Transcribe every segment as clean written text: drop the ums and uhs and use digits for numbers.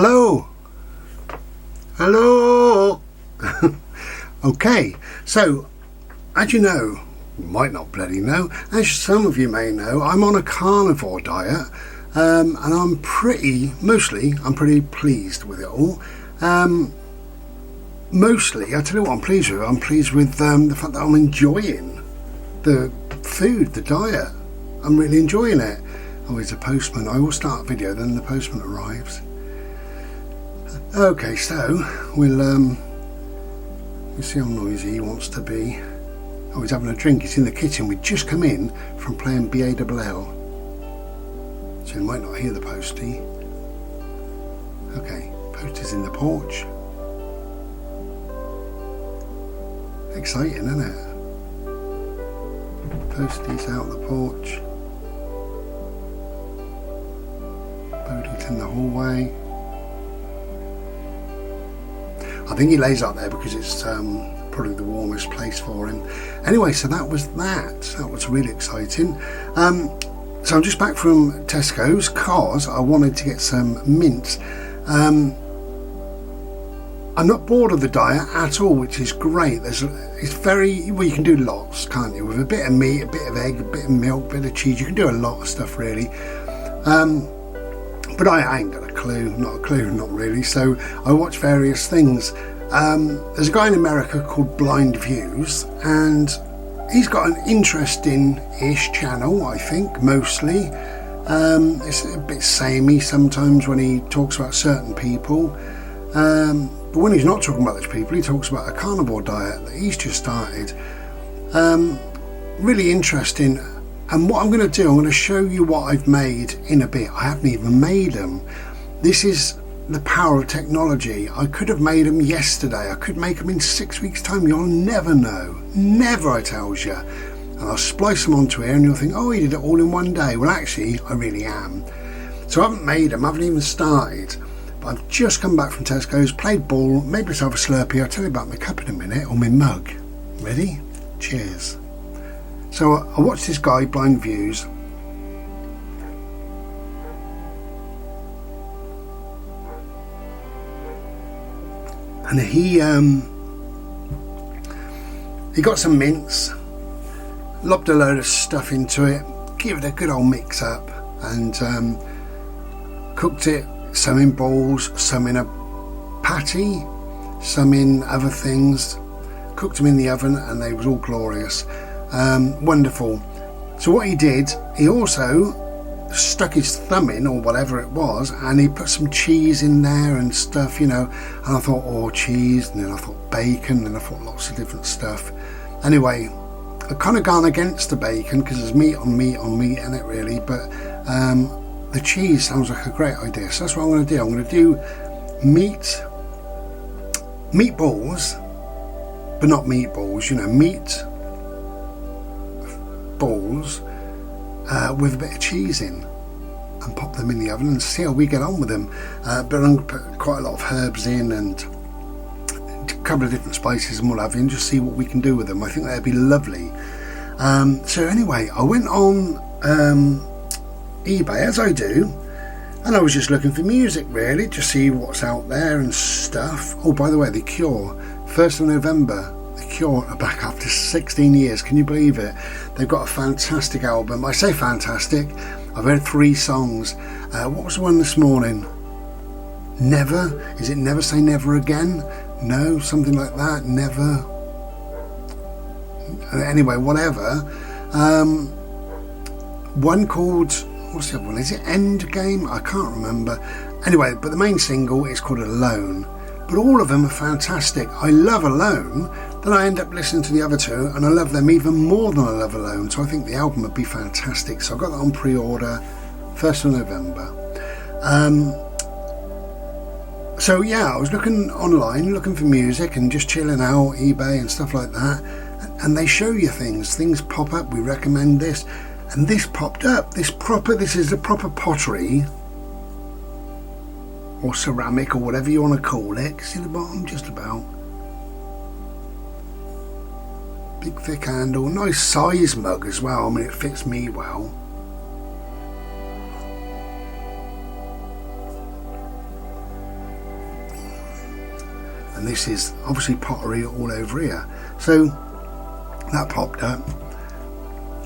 Hello. Hello. Okay, so as you know, you might not bloody know, as some of you may know, I'm on a carnivore diet, and I'm pretty pleased with it all. Mostly, I tell you what I'm pleased with. I'm pleased with the fact that I'm enjoying the food, the diet. I'm really enjoying it. Oh, it's a postman. I will start a video, then the postman arrives. Okay, so we'll see how noisy he wants to be. Oh, he's having a drink. He's in the kitchen. We've just come in from playing BALL, so you might not hear the postie. Okay, postie's in the porch. Exciting, isn't it? Postie's out the porch. Bodie's in the hallway. I think he lays out there because it's probably the warmest place for him. Anyway, so that was really exciting. So I'm just back from Tesco's because I wanted to get some mince. I'm not bored of the diet at all, which is great. It's very, well, you can do lots, can't you? With a bit of meat, a bit of egg, a bit of milk, a bit of cheese, you can do a lot of stuff really. But I ain't got a clue, not really. So I watch various things. There's a guy in America called Blind Views, and he's got an interesting-ish channel, I think, mostly. It's a bit samey sometimes when he talks about certain people. But when he's not talking about those people, he talks about a carnivore diet that he's just started. Really interesting. And what I'm going to do, I'm going to show you what I've made in a bit. I haven't even made them. This is the power of technology. I could have made them yesterday. I could make them in 6 weeks' time. You'll never know. Never, I tells you. And I'll splice them onto here and you'll think, oh, he did it all in one day. Well, actually, I really am. So I haven't made them. I haven't even started. But I've just come back from Tesco's, played ball, made myself a Slurpee. I'll tell you about my cup in a minute, or my mug. Ready? Cheers. So I watched this guy, Blind Views. And he got some mince, lobbed a load of stuff into it, gave it a good old mix up, and cooked it, some in balls, some in a patty, some in other things, cooked them in the oven, and they was all glorious. Wonderful. So what he did, he also stuck his thumb in, or whatever it was, and he put some cheese in there and stuff, you know, and I thought, oh, cheese, and then I thought bacon, and then I thought lots of different stuff. Anyway, I've kind of gone against the bacon because there's meat on meat in it really, but the cheese sounds like a great idea. So that's what I'm going to do. I'm going to do meatballs, but not meatballs, you know, meat balls with a bit of cheese in, and pop them in the oven and see how we get on with them. But I'm going to put quite a lot of herbs in and a couple of different spices and what have you, and just see what we can do with them. I think that'd be lovely. So anyway, I went on eBay, as I do, and I was just looking for music really, to see what's out there and stuff. Oh, by the way, The Cure, 1st of November, The Cure are back after 16 years. Can you believe it? They've got a fantastic album. I say fantastic, I've heard 3 songs. What was the one this morning? Never? Is it Never Say Never Again? No, something like that. Never. Anyway, whatever. One called, what's the other one? Is it Endgame? I can't remember. Anyway, but the main single is called Alone. But all of them are fantastic. I love Alone, then I end up listening to the other 2, and I love them even more than I love Alone. So I think the album would be fantastic. So I got that on pre-order, 1st of November. So yeah, I was looking online, looking for music and just chilling out, eBay and stuff like that. And they show you things pop up, we recommend this. And this popped up, this is a proper pottery or ceramic or whatever you want to call it. See the bottom, just about. Big thick handle, nice size mug as well. I mean, it fits me well. and this is obviously pottery all over here. So that popped up,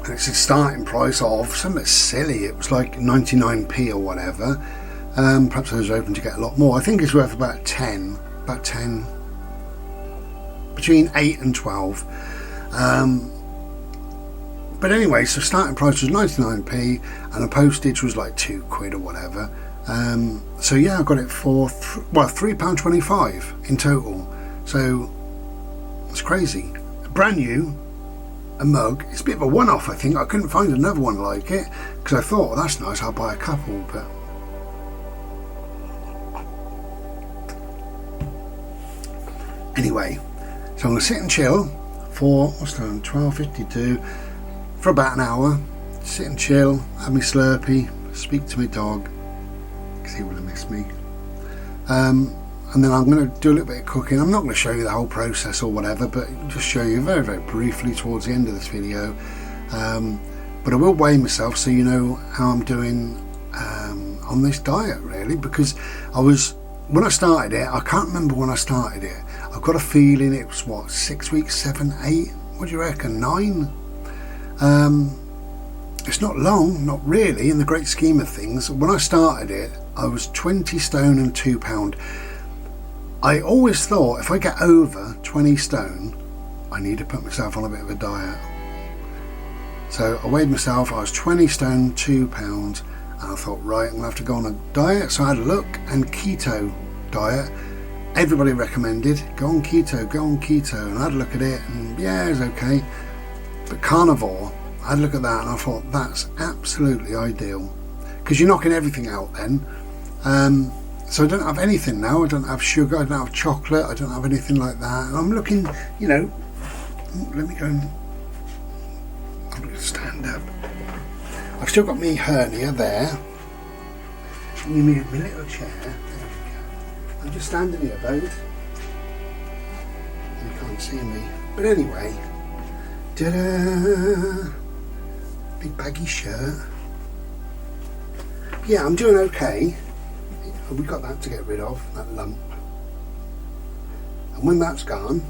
and it's a starting price of something silly. It was like 99p or whatever. Perhaps I was hoping to get a lot more. I think it's worth about 10, between 8 and 12. But anyway, so starting price was 99p, and the postage was like £2 or whatever. So yeah, I got it for £3.25 in total. So it's crazy. Brand new, a mug. It's a bit of a one-off, I think. I couldn't find another one like it, because I thought, well, that's nice, I'll buy a couple. But anyway, so I'm going to sit and chill for, what's the time, 12:52, for about an hour. Sit and chill, have me Slurpee, speak to my dog, because he will have missed me. And then I'm going to do a little bit of cooking. I'm not going to show you the whole process or whatever, but just show you very, very briefly towards the end of this video. But I will weigh myself so you know how I'm doing on this diet, really, because when I started it, I can't remember when I started it. I've got a feeling it was, what, 6 weeks, 7, 8? What do you reckon, 9? It's not long, not really, in the great scheme of things. When I started it, I was 20 stone and 2 pound. I always thought if I get over 20 stone, I need to put myself on a bit of a diet. So I weighed myself, I was 20 stone, 2 pounds, and I thought, right, I'm going to have to go on a diet. So I had a look, and keto diet, everybody recommended, go on keto, and I had a look at it, and yeah, it's okay. But carnivore, I had a look at that, and I thought, that's absolutely ideal, because you're knocking everything out then. So I don't have anything now. I don't have sugar, I don't have chocolate, I don't have anything like that. And I'm looking, you know, let me go and I'm going to stand up. I've still got me hernia there. And my little chair. There we go. I'm just standing here, both. You can't see me. But anyway, ta-da! Big baggy shirt. Yeah, I'm doing okay. We got that to get rid of, that lump. And when that's gone,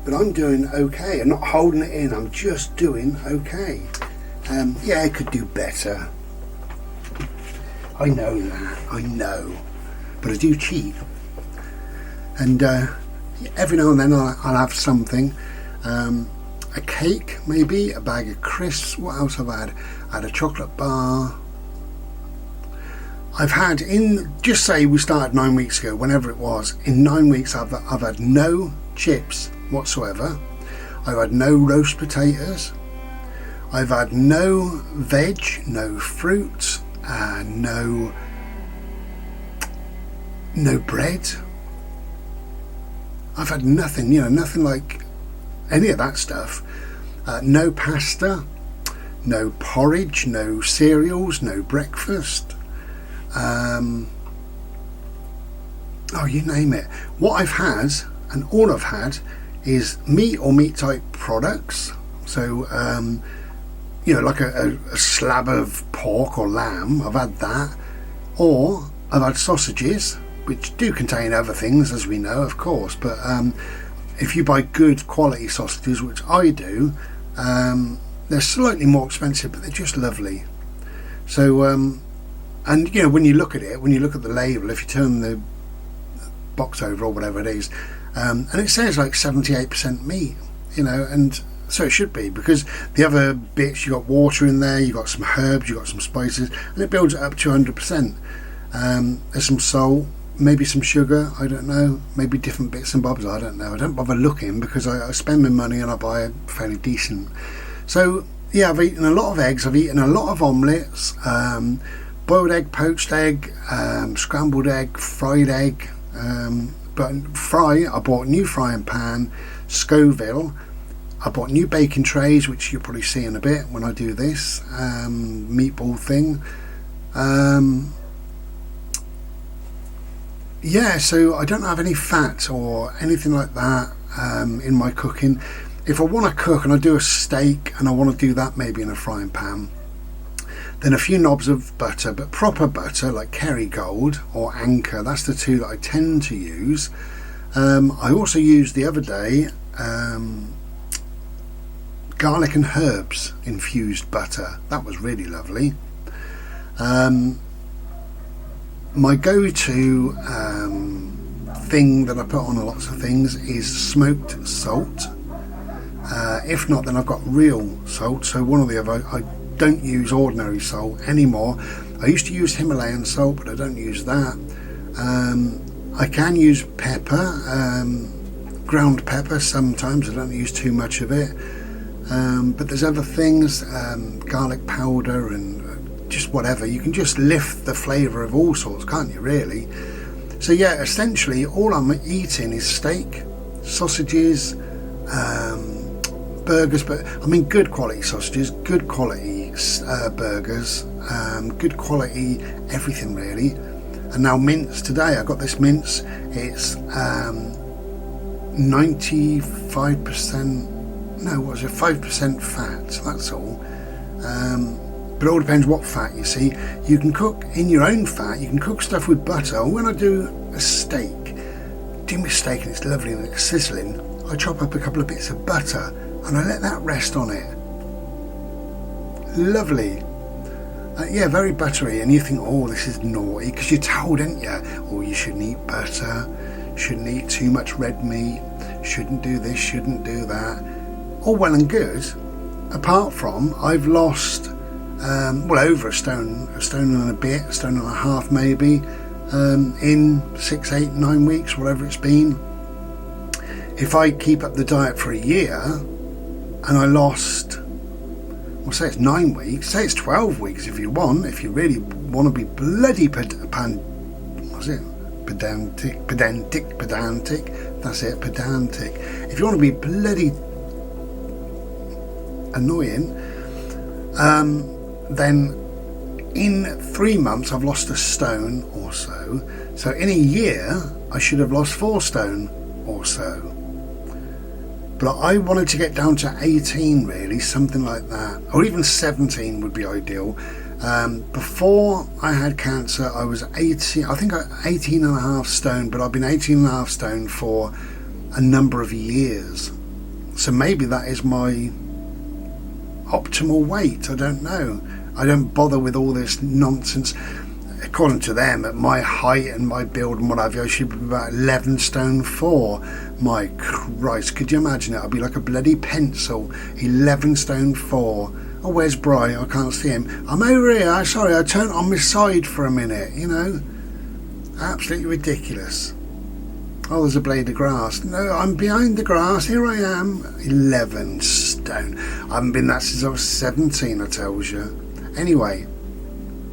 but I'm doing okay. I'm not holding it in, I'm just doing okay. Yeah, I could do better. I know that, I know. But I do cheat. And every now and then I'll have something. A cake, maybe, a bag of crisps. What else have I had? I had a chocolate bar. I've had, just say we started 9 weeks ago, whenever it was, in 9 weeks I've had no chips whatsoever. I've had no roast potatoes. I've had no veg, no fruit, no bread. I've had nothing, nothing like any of that stuff. No pasta, no porridge, no cereals, no breakfast. You name it. What I've had, and all I've had, is meat or meat type products. So, like a slab of pork or lamb, I've had that. Or I've had sausages, which do contain other things, as we know, of course. But if you buy good quality sausages, which I do, they're slightly more expensive, but they're just lovely. So, and when you look at it, when you look at the label, if you turn the box over or whatever it is, and it says like 78% meat, and so it should be, because the other bits, you got water in there, you got some herbs, you got some spices, and it builds it up to 100%. There's some salt, maybe some sugar, I don't know, maybe different bits and bobs, I don't know. I don't bother looking, because I spend my money and I buy fairly decent. So yeah, I've eaten a lot of eggs, I've eaten a lot of omelettes, boiled egg, poached egg, scrambled egg, fried egg. But I bought a new frying pan, Scoville. I bought new baking trays, which you'll probably see in a bit when I do this meatball thing. Yeah, so I don't have any fat or anything like that in my cooking. If I want to cook and I do a steak and I want to do that maybe in a frying pan, then a few knobs of butter, but proper butter like Kerrygold or Anchor, that's the two that I tend to use. I also used the other day garlic and herbs infused butter. That was really lovely. My go-to thing that I put on lots of things is smoked salt. If not, then I've got real salt, so one or the other. I don't use ordinary salt anymore. I used to use Himalayan salt, but I don't use that. I can use pepper, ground pepper sometimes. I don't use too much of it, but there's other things, garlic powder and just whatever. You can just lift the flavour of all sorts, can't you, really? So yeah, essentially all I'm eating is steak, sausages, burgers, but I mean good quality sausages, good quality burgers, good quality everything really. And now mince. Today I got this mince. It's 95%, no, what was it, 5% fat, that's all. But it all depends what fat, you see. You can cook in your own fat, you can cook stuff with butter. When I do a steak, and it's lovely and it's sizzling, I chop up a couple of bits of butter and I let that rest on it. Lovely. Yeah, very buttery, and you think, oh, this is naughty, because you're told, aren't you? Oh, you shouldn't eat butter, shouldn't eat too much red meat, shouldn't do this, shouldn't do that. All well and good, apart from I've lost over a stone and a bit, a stone and a half maybe, in 6, 8, 9 weeks, whatever it's been. If I keep up the diet for a year and I lost, well, say it's 9 weeks, say it's 12 weeks if you want, if you really want to be bloody pedantic, that's it, pedantic. If you want to be bloody annoying, then in 3 months I've lost a stone or so. So in a year I should have lost 4 stone or so. But I wanted to get down to 18 really, something like that, or even 17 would be ideal. Before I had cancer I was 18, I think 18 and a half stone, but I've been 18 and a half stone for a number of years. So maybe that is my optimal weight, I don't know. I don't bother with all this nonsense. According to them, at my height and my build and what have you, I should be about 11 stone 4. My Christ, could you imagine it? I'd be like a bloody pencil. 11 stone 4. Oh, where's Bri? I can't see him. I'm over here. Sorry, I turned on my side for a minute, you know. Absolutely ridiculous. Oh, there's a blade of grass. No, I'm behind the grass. Here I am. 11 stone. I haven't been that since I was 17, I tells you. Anyway,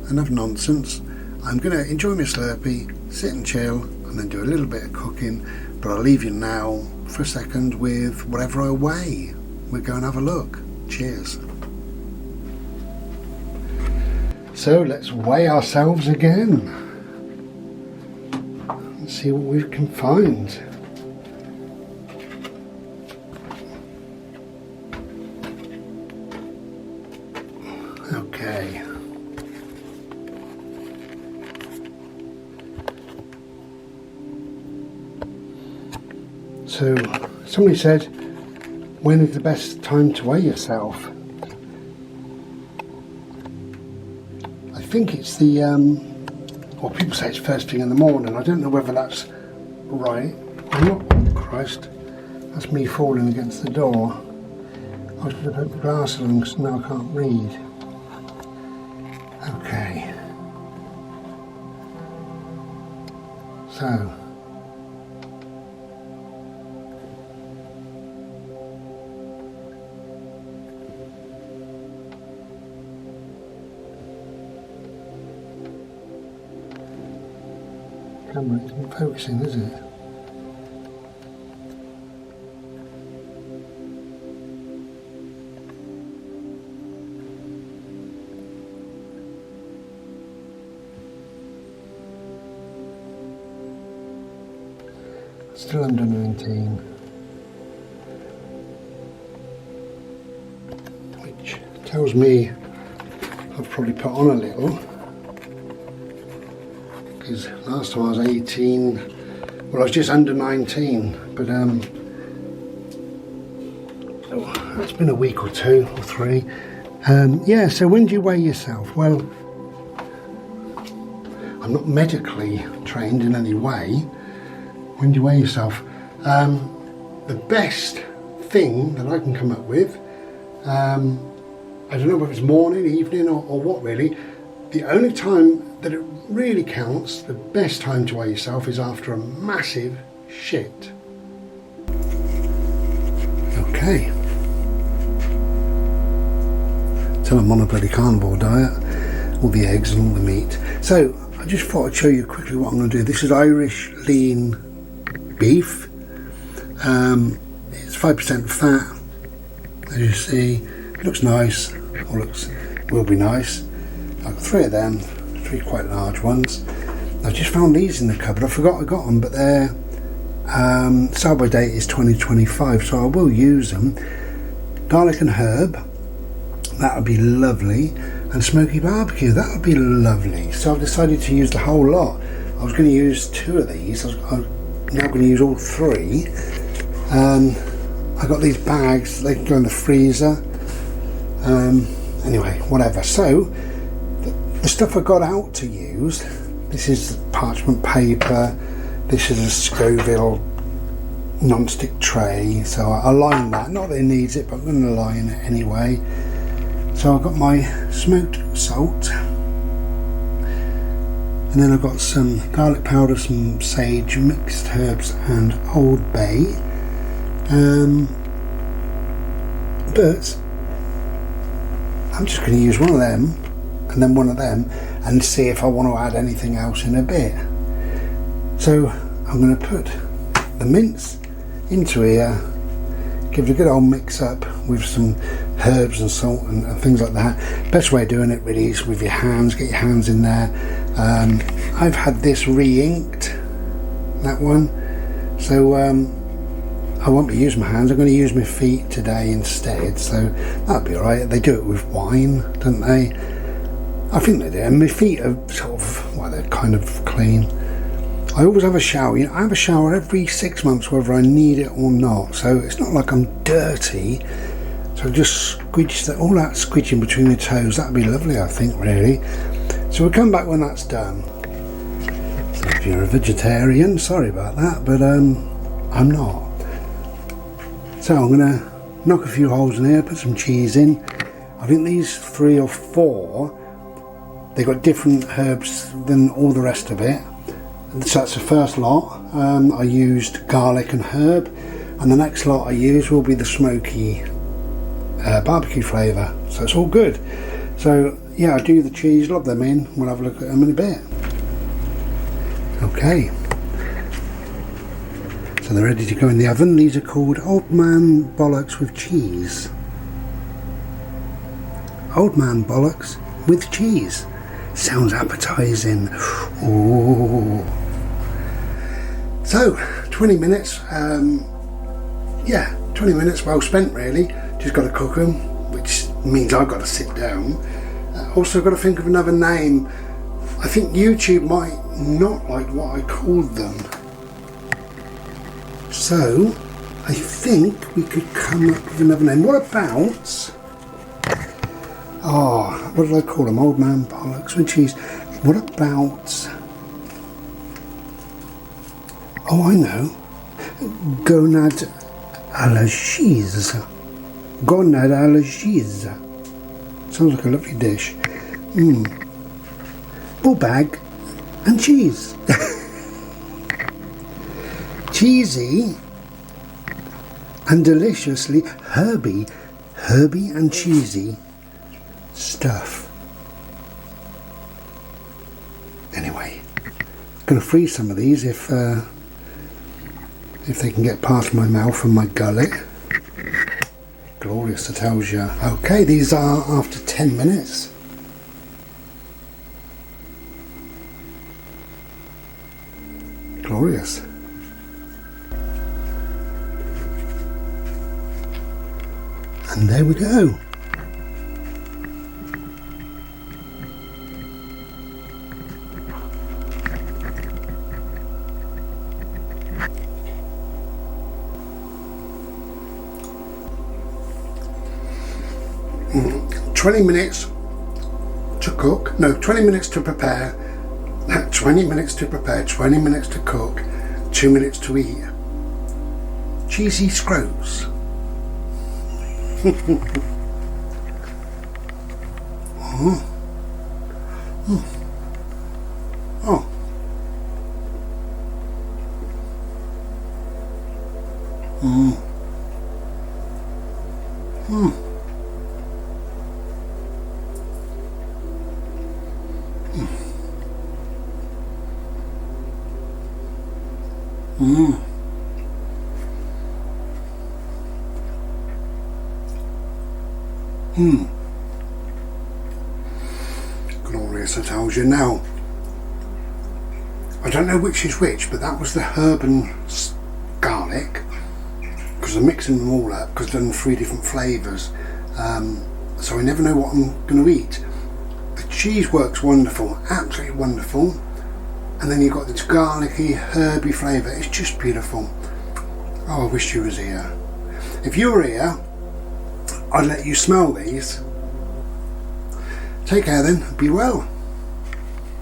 enough nonsense. I'm going to enjoy my Slurpee, sit and chill, and then do a little bit of cooking. But I'll leave you now for a second with whatever I weigh. We'll go and have a look. Cheers. So let's weigh ourselves again. Let's see what we can find. Okay. So somebody said, when is the best time to weigh yourself? I think it's the, well, people say it's first thing in the morning. I don't know whether that's right. Oh, Christ, that's me falling against the door. I was going to put the glasses on because now I can't read. Okay. So. Camera isn't focusing, is it? Still under 19, which tells me I've probably put on a little, because last time I was 18 Well, I was just under 19, but it's been a week or 2 or 3. Yeah, so when do you weigh yourself? Well, I'm not medically trained in any way. When do you weigh yourself? The best thing that I can come up with, I don't know whether it's morning, evening or what really, the only time that it really counts, the best time to weigh yourself is after a massive shit. Okay. Till I'm on a bloody carnivore diet, all the eggs and all the meat. So I just thought I'd show you quickly what I'm going to do. This is Irish lean beef. It's 5% fat, as you see. It looks nice, or will be nice. I've got 3 of them, 3 quite large ones. I've just found these in the cupboard. I forgot I got them, but their sell by date is 2025, so I will use them. Garlic and herb, that would be lovely, and smoky barbecue, that would be lovely. So I've decided to use the whole lot. I was going to use 2 of these. I'm now going to use all 3. I got these bags, they can go in the freezer. Anyway, whatever. So the stuff I got out to use, this is parchment paper, this is a Scoville non-stick tray, so I line that, not that it needs it, but I'm going to line it anyway. So I've got my smoked salt, and then I've got some garlic powder, some sage, mixed herbs and Old Bay, but I'm just going to use one of them and then one of them and see if I want to add anything else in a bit. So I'm going to put the mince into here, give it a good old mix up with some herbs and salt and things like that. Best way of doing it really is with your hands, get your hands in there. I've had this re-inked, that one, so I won't be using my hands, I'm going to use my feet today instead, so that'll be alright. They do it with wine, don't they? I think they do, and my feet are sort of, well, they're kind of clean. I always have a shower. You know, I have a shower every 6 months whether I need it or not, so it's not like I'm dirty. So just squidge all that squidging between the toes, that'd be lovely, I think, really. So we'll come back when that's done. So if you're a vegetarian, sorry about that, but I'm not. So I'm going to knock a few holes in here, put some cheese in. I think these 3 or 4, they've got different herbs than all the rest of it. So that's the first lot. I used garlic and herb, and the next lot I use will be the smoky barbecue flavour. So it's all good. So yeah, I do the cheese, lob them in. We'll have a look at them in a bit. Okay. So they're ready to go in the oven. These are called Old Man Bollocks with cheese. Old Man Bollocks with cheese. Sounds appetising. Ooh. So 20 minutes. Yeah, 20 minutes well spent really. Just got to cook them, which means I've got to sit down. Also got to think of another name. I think YouTube might not like what I called them. So I think we could come up with another name. What about, what did I call them? Old Man Bollocks with cheese. What about, I know, Gonad à la cheese. Gonad à la cheese. Sounds like a lovely dish. Bull bag and cheese. Cheesy and deliciously herby and cheesy stuff. Anyway, gonna freeze some of these if they can get past my mouth and my gullet. Glorious, I tells you. Okay, these are after 10 minutes. Glorious. And there we go. 20 minutes to cook, no, 20 minutes to prepare, 20 minutes to prepare, 20 minutes to cook, 2 minutes to eat. Cheesy scroats. Oh. Oh. Mm. Mm. Mm. Mm. Glorious, I told you. Now, I don't know which is which, but that was the herb and garlic, because I'm mixing them all up because I've done 3 different flavours, so I never know what I'm going to eat. The cheese works wonderful, absolutely wonderful, and then you've got this garlicky, herby flavour. It's just beautiful. Oh, I wish you was here. If you were here, I'd let you smell these. Take care then, be well.